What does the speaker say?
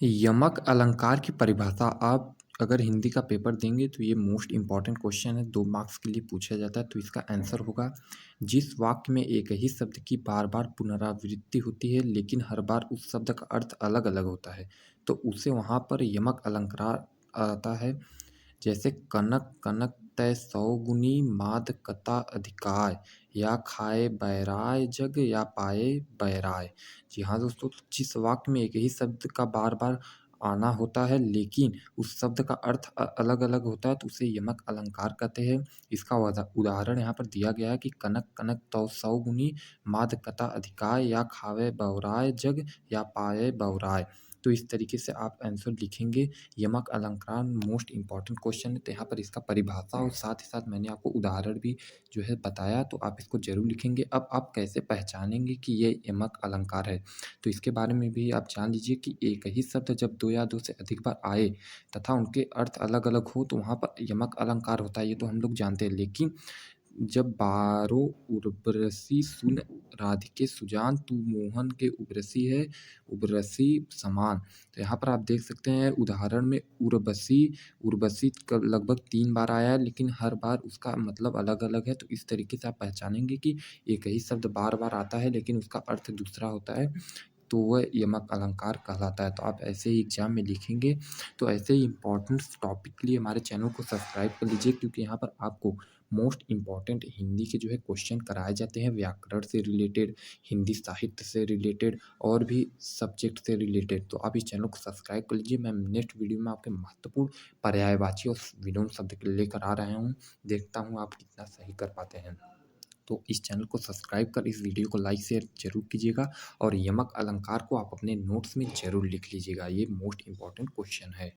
यमक अलंकार की परिभाषा आप अगर हिंदी का पेपर देंगे तो ये मोस्ट इम्पॉर्टेंट क्वेश्चन है, 2 मार्क्स के लिए पूछा जाता है। तो इसका आंसर होगा, जिस वाक्य में एक ही शब्द की बार-बार पुनरावृत्ति होती है लेकिन हर बार उस शब्द का अर्थ अलग-अलग होता है, तो उसे वहाँ पर यमक अलंकार आता है। जैसे कनक कनक तै सौगुनी माद कता अधिकाय, या खाए बैराय जग या पाए बैराय। जी हाँ दोस्तों, तो जिस वाक्य में एक ही शब्द का बार-बार आना होता है लेकिन उस शब्द का अर्थ अलग-अलग होता है तो उसे यमक अलंकार कहते हैं। इसका उदाहरण यहाँ पर दिया गया है कि कनक कनक तौ सौगुनी माद कता अधिकाय, या खावे बहुराय जग या पाए बहुराय। तो इस तरीके से आप आंसर लिखेंगे। यमक अलंकार मोस्ट इम्पॉर्टेंट क्वेश्चन है, तो यहाँ पर इसका परिभाषा और साथ ही साथ मैंने आपको उदाहरण भी जो है बताया, तो आप इसको ज़रूर लिखेंगे। अब आप कैसे पहचानेंगे कि ये यमक अलंकार है, तो इसके बारे में भी आप जान लीजिए कि एक ही शब्द जब 2 या 2 से अधिक बार आए तथा उनके अर्थ अलग-अलग हो तो वहाँ पर यमक अलंकार होता है, ये तो हम लोग जानते हैं। लेकिन जब बारो उर्वशी सुन राधिके सुजान, तू मोहन के उर्वशी है उर्वशी समान। तो यहाँ पर आप देख सकते हैं उदाहरण में उर्वशी, उर्वशी क लगभग 3 बार आया है लेकिन हर बार उसका मतलब अलग-अलग है। तो इस तरीके से आप पहचानेंगे कि एक ही शब्द बार-बार आता है लेकिन उसका अर्थ दूसरा होता है, तो वह यमक अलंकार कहलाता है। तो आप ऐसे ही एग्ज़ाम में लिखेंगे। तो ऐसे ही इम्पोर्टेंट टॉपिक के लिए हमारे चैनल को सब्सक्राइब कर लीजिए, क्योंकि यहाँ पर आपको मोस्ट इम्पॉर्टेंट हिंदी के जो है क्वेश्चन कराए जाते हैं, व्याकरण से रिलेटेड, हिंदी साहित्य से रिलेटेड और भी सब्जेक्ट से रिलेटेड। तो आप इस चैनल को सब्सक्राइब कर लीजिए। मैं नेक्स्ट वीडियो में आपके महत्वपूर्ण पर्यायवाची और विलोम शब्द लेकर आ रहा हूँ। देखता हूँ आप कितना सही कर पाते हैं। तो इस चैनल को सब्सक्राइब कर इस वीडियो को लाइक शेयर ज़रूर कीजिएगा और यमक अलंकार को आप अपने नोट्स में ज़रूर लिख लीजिएगा। ये मोस्ट इम्पॉर्टेंट क्वेश्चन है।